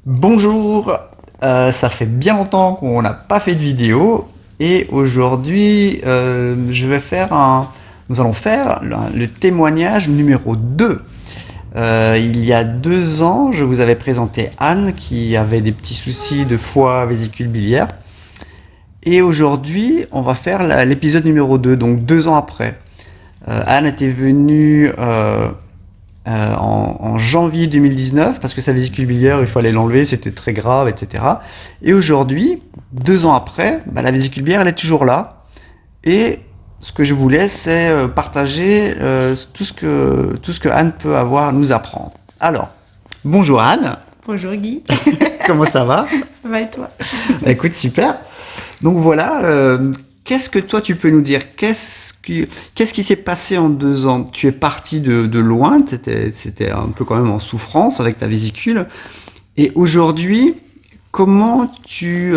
Bonjour, ça fait bien longtemps qu'on n'a pas fait de vidéo et aujourd'hui nous allons faire le témoignage numéro 2. Il y a 2 ans, je vous avais présenté Anne qui avait des petits soucis de foie, vésicule biliaire. Et aujourd'hui, on va faire l'épisode numéro 2, donc 2 ans après. Anne était venue en janvier 2019 parce que sa vésicule biliaire, il fallait l'enlever, c'était très grave, etc. Et aujourd'hui, 2 ans après, la vésicule biliaire, elle est toujours là. Et ce que je voulais, c'est partager tout ce que Anne peut avoir à nous apprendre. Alors, bonjour Anne. Bonjour Guy. Comment ça va? Ça va et toi? Écoute, super. Donc voilà, qu'est-ce que toi tu peux nous dire? Qu'est-ce qui s'est passé en 2 ans? Tu es parti de loin, c'était un peu quand même en souffrance avec ta vésicule. Et aujourd'hui, comment tu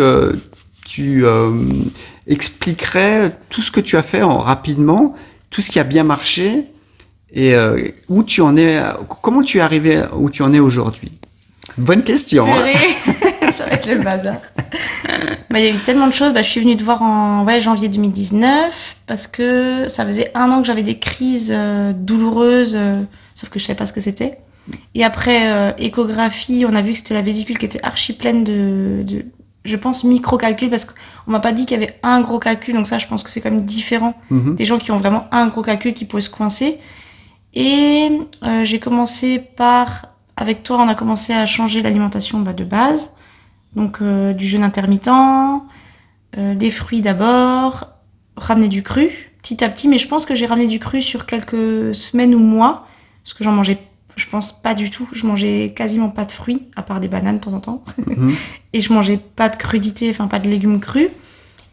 expliquerais tout ce que tu as fait rapidement, tout ce qui a bien marché et où tu en es, comment tu es arrivé où tu en es aujourd'hui? Bonne question. Purée. Ça va être le bazar. Il y a eu tellement de choses. Je suis venue te voir en janvier 2019 parce que ça faisait 1 an que j'avais des crises douloureuses, sauf que je savais pas ce que c'était. Et après échographie, on a vu que c'était la vésicule qui était archi pleine de je pense micro-calculs, parce qu'on m'a pas dit qu'il y avait un gros calcul, donc ça je pense que c'est quand même différent des gens qui ont vraiment un gros calcul qui pourrait se coincer. Et j'ai commencé avec toi, on a commencé à changer l'alimentation de base. Donc du jeûne intermittent, des fruits d'abord, ramener du cru petit à petit, mais je pense que j'ai ramené du cru sur quelques semaines ou mois, parce que j'en mangeais, je pense, pas du tout. Je mangeais quasiment pas de fruits, à part des bananes de temps en temps. Et je mangeais pas de crudité, enfin pas de légumes crus.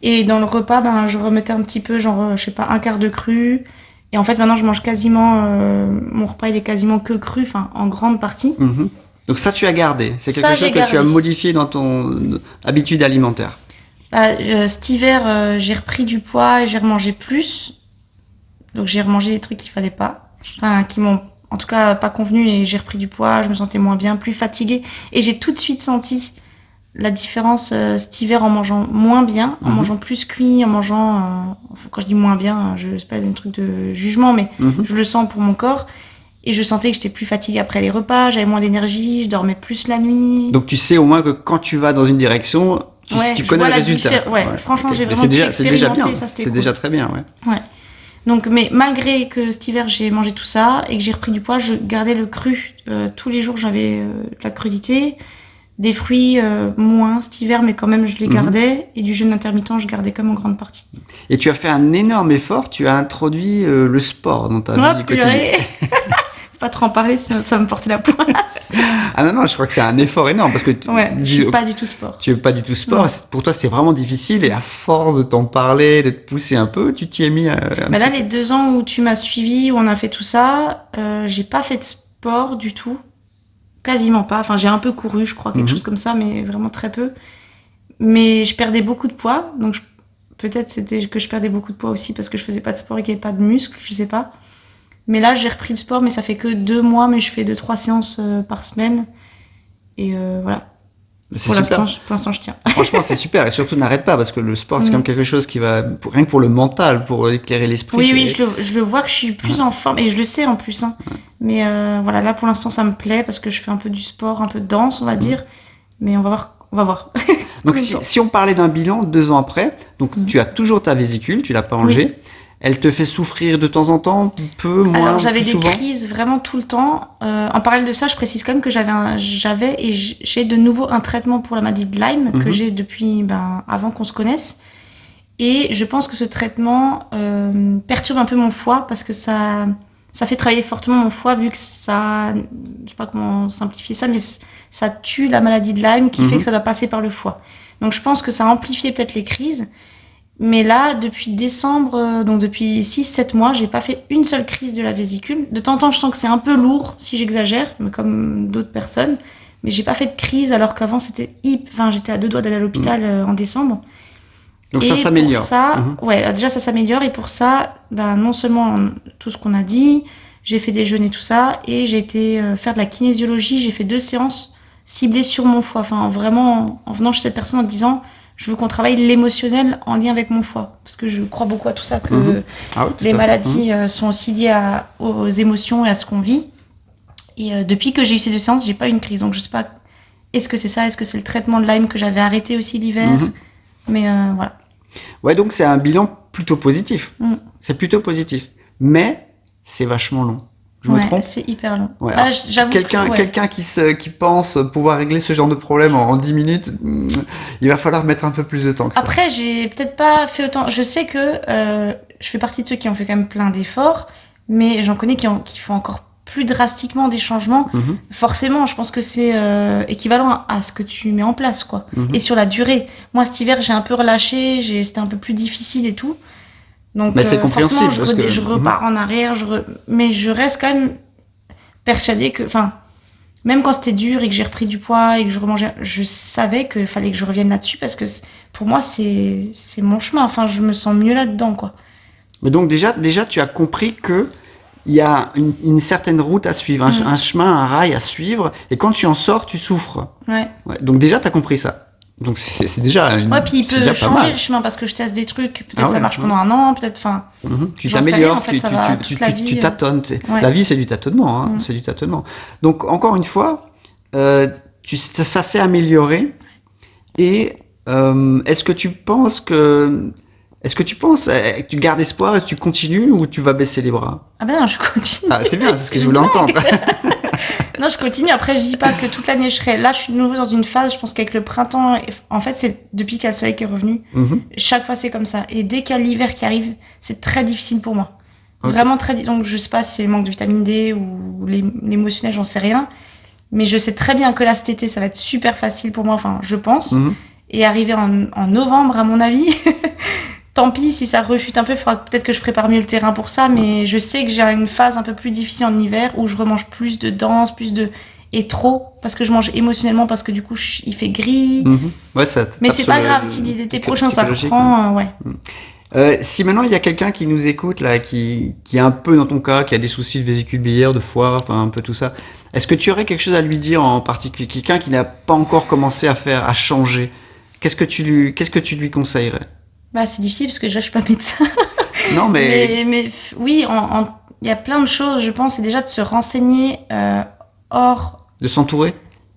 Et dans le repas, je remettais un petit peu, genre, je sais pas, un quart de cru. Et en fait, maintenant, je mange quasiment, mon repas, il est quasiment que cru, enfin, en grande partie. Donc ça, tu as gardé. C'est quelque chose que tu as modifié dans ton habitude alimentaire. Cet hiver, j'ai repris du poids et j'ai remangé plus. Donc j'ai remangé des trucs qu'il fallait pas. Enfin, qui m'ont, en tout cas, pas convenu, et j'ai repris du poids, je me sentais moins bien, plus fatiguée. Et j'ai tout de suite senti la différence cet hiver en mangeant moins bien, en mangeant plus cuit, en mangeant... quand je dis moins bien, c'est pas un truc de jugement, mais je le sens pour mon corps. Et je sentais que j'étais plus fatiguée après les repas, j'avais moins d'énergie, je dormais plus la nuit. Donc tu sais au moins que quand tu vas dans une direction, tu connais le résultat. Ouais, franchement, okay. J'ai vraiment c'est déjà bien. Ça, c'était cool. Déjà très bien, ouais. Donc, mais malgré que cet hiver j'ai mangé tout ça et que j'ai repris du poids, je gardais le cru. Tous les jours j'avais de la crudité, des fruits moins cet hiver, mais quand même je les gardais. Et du jeûne intermittent, je gardais comme en grande partie. Et tu as fait un énorme effort, tu as introduit le sport dans ta vie quotidienne. Pas trop en parler, sinon ça va me porter la poisse. Ah non, je crois que c'est un effort énorme parce que je suis pas du tout sport. Tu es pas du tout sport. Non. Pour toi, c'était vraiment difficile et à force de t'en parler, de te pousser un peu, tu t'y es mis. Là, les 2 ans où tu m'as suivi, où on a fait tout ça, j'ai pas fait de sport du tout, quasiment pas. Enfin, j'ai un peu couru, je crois, quelque chose comme ça, mais vraiment très peu. Mais je perdais beaucoup de poids, donc peut-être c'était que je perdais beaucoup de poids aussi parce que je faisais pas de sport et qu'il y avait pas de muscles, je sais pas. Mais là, j'ai repris le sport, mais ça fait que 2 mois, mais je fais 2-3 séances par semaine. Et voilà. Pour l'instant, je tiens. Franchement, c'est super. Et surtout, n'arrête pas, parce que le sport, c'est quand même quelque chose qui va, rien que pour le mental, pour éclairer l'esprit. Oui, je le vois que je suis plus en forme, et je le sais en plus. Mais voilà, là, pour l'instant, ça me plaît, parce que je fais un peu du sport, un peu de danse, on va dire. Mais on va voir. Donc, si on parlait d'un bilan 2 ans après, donc tu as toujours ta vésicule, tu l'as pas enlevée. Oui. Elle te fait souffrir de temps en temps, peu, moins? Alors j'avais des souvent crises vraiment tout le temps. En parallèle de ça, je précise quand même que j'ai de nouveau un traitement pour la maladie de Lyme que j'ai depuis avant qu'on se connaisse. Et je pense que ce traitement perturbe un peu mon foie parce que ça fait travailler fortement mon foie vu que ça, je sais pas comment simplifier ça, mais ça tue la maladie de Lyme qui fait que ça doit passer par le foie. Donc je pense que ça a amplifié peut-être les crises. Mais là, depuis décembre, donc depuis 6-7 mois, j'ai pas fait une seule crise de la vésicule. De temps en temps, je sens que c'est un peu lourd, si j'exagère, mais comme d'autres personnes. Mais j'ai pas fait de crise, alors qu'avant, j'étais à 2 doigts d'aller à l'hôpital en décembre. Donc ça s'améliore. Pour ça, déjà ça s'améliore. Et pour ça, non seulement tout ce qu'on a dit, j'ai fait des jeûnes et tout ça, et j'ai été faire de la kinésiologie. J'ai fait 2 séances ciblé sur mon foie. Enfin, vraiment, en venant chez cette personne en disant, je veux qu'on travaille l'émotionnel en lien avec mon foie. Parce que je crois beaucoup à tout ça, que les maladies sont aussi liées aux émotions et à ce qu'on vit. Et depuis que j'ai eu ces 2 séances, j'ai pas eu une crise. Donc, je sais pas, est-ce que c'est ça? Est-ce que c'est le traitement de Lyme que j'avais arrêté aussi l'hiver? Mais voilà. Ouais, donc c'est un bilan plutôt positif. C'est plutôt positif. Mais c'est vachement long. Je me trompe? C'est hyper long. Ouais, j'avoue quelqu'un qui pense pouvoir régler ce genre de problème en 10 minutes, il va falloir mettre un peu plus de temps que ça. Après, j'ai peut-être pas fait autant. Je sais que je fais partie de ceux qui ont fait quand même plein d'efforts, mais j'en connais qui font encore plus drastiquement des changements. Forcément, je pense que c'est équivalent à ce que tu mets en place, quoi. Et sur la durée. Moi, cet hiver, j'ai un peu relâché, c'était un peu plus difficile et tout. Donc, c'est compréhensible. Forcément, je repars en arrière, mais je reste quand même persuadée que, enfin, même quand c'était dur et que j'ai repris du poids et que je remangeais, je savais qu'il fallait que je revienne là-dessus parce que pour moi, c'est mon chemin. Enfin, je me sens mieux là-dedans, quoi. Mais donc, déjà, tu as compris que il y a une certaine route à suivre, un chemin, un rail à suivre, et quand tu en sors, tu souffres. Ouais. Donc, déjà, tu as compris ça. Donc c'est déjà puis il peut changer le chemin parce que je teste des trucs, peut-être ça marche pendant un an, peut-être, enfin... Tu t'améliores, tu tâtonnes. Ouais. La vie, c'est du tâtonnement, c'est du tâtonnement. Donc, encore une fois, ça s'est amélioré, et est-ce que tu penses que tu gardes espoir et tu continues, ou tu vas baisser les bras? Ah ben non, je continue. Ah, c'est bien, c'est ce que je voulais entendre. Non, je continue. Après, je dis pas que toute l'année je serai là. Je suis de nouveau dans une phase. Je pense qu'avec le printemps, en fait, c'est depuis qu'il y a le soleil qui est revenu. Chaque fois, c'est comme ça. Et dès qu'il y a l'hiver qui arrive, c'est très difficile pour moi. Vraiment très. Donc, je sais pas si c'est le manque de vitamine D ou l'émotionnel, j'en sais rien. Mais je sais très bien que là, cet été, ça va être super facile pour moi. Enfin, je pense. Et arriver en novembre, à mon avis. Tant pis si ça rechute un peu, il faudra peut-être que je prépare mieux le terrain pour ça, mais je sais que j'ai une phase un peu plus difficile en hiver où je remange plus de danse, et trop, parce que je mange émotionnellement, parce que du coup il fait gris. Ouais, ça mais c'est pas grave, si l'été prochain ça reprend, si maintenant il y a quelqu'un qui nous écoute là, qui est un peu dans ton cas, qui a des soucis de vésicule biliaire, de foie, enfin un peu tout ça, est-ce que tu aurais quelque chose à lui dire en particulier, quelqu'un qui n'a pas encore commencé à changer, qu'est-ce que tu lui conseillerais? Bah, c'est difficile parce que déjà je suis pas médecin. Non, mais oui, il y a plein de choses, je pense, c'est déjà de se renseigner de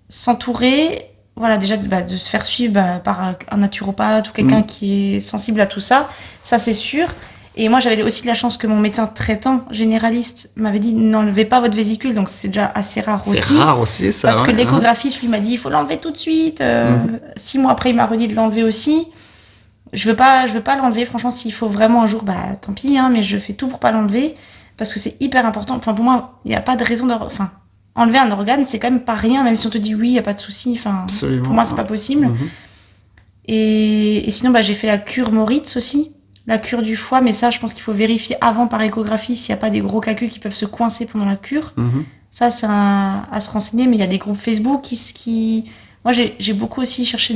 s'entourer, voilà, déjà de se faire suivre par un naturopathe ou quelqu'un qui est sensible à tout ça, c'est sûr. Et moi, j'avais aussi de la chance que mon médecin traitant généraliste m'avait dit n'enlevez pas votre vésicule, donc c'est déjà assez rare aussi. C'est rare aussi, ça. Parce que l'échographiste lui m'a dit il faut l'enlever tout de suite. 6 mois après, il m'a redit de l'enlever aussi. Je veux pas l'enlever, franchement, s'il faut vraiment un jour, tant pis, mais je fais tout pour pas l'enlever, parce que c'est hyper important. Enfin, pour moi, il n'y a pas de raison enlever un organe, c'est quand même pas rien, même si on te dit oui, il n'y a pas de souci, pour moi, c'est pas possible. Et sinon, j'ai fait la cure Moritz aussi, la cure du foie, mais ça, je pense qu'il faut vérifier avant par échographie s'il n'y a pas des gros calculs qui peuvent se coincer pendant la cure. Ça, c'est à se renseigner, mais il y a des groupes Facebook qui... Moi, j'ai beaucoup aussi cherché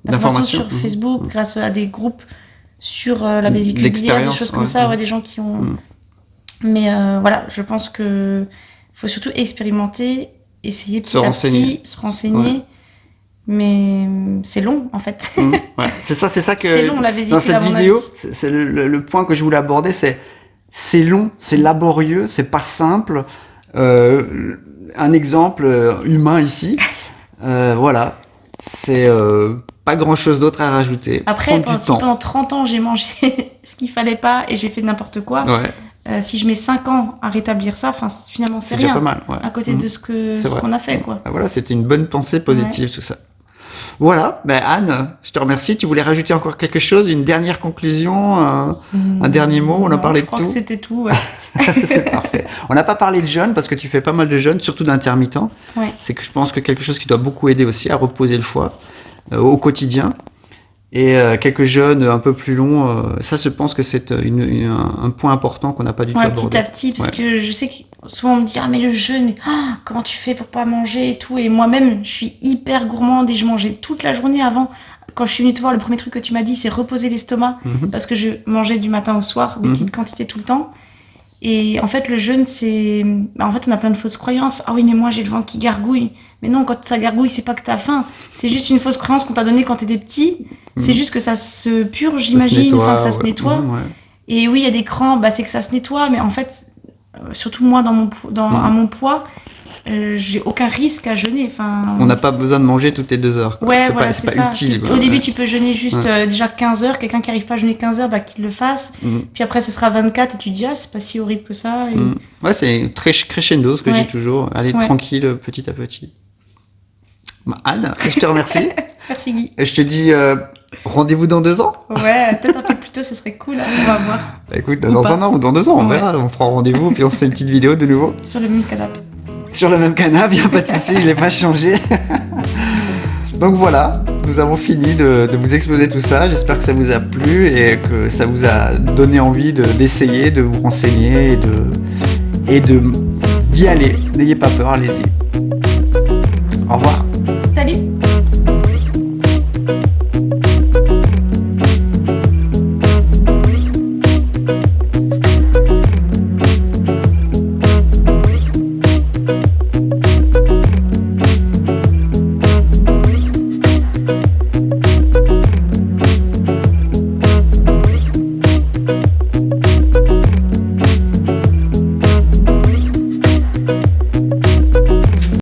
d'informations sur Facebook grâce à des groupes sur la vésicule biliaire, des choses comme ça, des gens qui ont... Mais voilà, je pense que faut surtout expérimenter, essayer petit à petit, se renseigner. Mais c'est long, en fait. C'est ça que... C'est long, la vésicule, dans cette vidéo, c'est le point que je voulais aborder, c'est long, c'est laborieux, c'est pas simple. Un exemple humain ici... voilà, c'est pas grand chose d'autre à rajouter. Après, pendant 30 ans j'ai mangé ce qu'il fallait pas et j'ai fait n'importe quoi, si je mets 5 ans à rétablir ça, finalement c'est rien. Pas mal, à côté de ce qu'on a fait, quoi. Voilà, c'était une bonne pensée positive, tout ça. Voilà, Anne, je te remercie. Tu voulais rajouter encore quelque chose, une dernière conclusion, un dernier mot? On a parlé de tout. Je crois que c'était tout. C'est parfait. On n'a pas parlé de jeûne parce que tu fais pas mal de jeûnes, surtout d'intermittents. C'est que je pense que quelque chose qui doit beaucoup aider aussi à reposer le foie au quotidien. Et quelques jeûnes un peu plus longs, ça je pense que c'est un point important qu'on n'a pas du tout abordé. Petit à petit, parce que je sais que souvent on me dit mais le jeûne, comment tu fais pour pas manger et tout, et moi-même je suis hyper gourmande et je mangeais toute la journée avant. Quand je suis venue te voir, le premier truc que tu m'as dit c'est reposer l'estomac, parce que je mangeais du matin au soir, des petites quantités tout le temps. Et en fait le jeûne c'est... en fait on a plein de fausses croyances. Ah oui mais moi j'ai le ventre qui gargouille. Mais non, quand ça gargouille, c'est pas que t'as faim. C'est juste une fausse croyance qu'on t'a donnée quand t'étais petit. C'est juste que ça se purge, j'imagine, enfin que ça se nettoie. Ouais. Et oui, il y a des crampes, c'est que ça se nettoie, mais en fait, surtout moi, à mon poids, j'ai aucun risque à jeûner. Enfin, on n'a pas besoin de manger toutes les 2 heures. Quoi. Ouais, c'est pas utile. Au début, tu peux jeûner juste déjà 15 heures. Quelqu'un qui n'arrive pas à jeûner 15 heures, qu'il le fasse. Puis après, ce sera 24 et tu te dis, c'est pas si horrible que ça. Et... Ouais, c'est très crescendo, ce que j'ai toujours. Aller tranquille, petit à petit. Anne, je te remercie. Merci Guy. Et je te dis rendez-vous dans 2 ans. Ouais, peut-être un peu plus tôt, ce serait cool. On va voir. Écoute, dans 1 an ou dans 2 ans, on verra. On fera rendez-vous, puis on se fait une petite vidéo de nouveau. Sur le même canapé. Sur le même canapé, il n'y a pas de souci, je ne l'ai pas changé. Donc voilà, nous avons fini de vous exposer tout ça. J'espère que ça vous a plu et que ça vous a donné envie d'essayer, de vous renseigner et d'y aller. N'ayez pas peur, allez-y. Au revoir.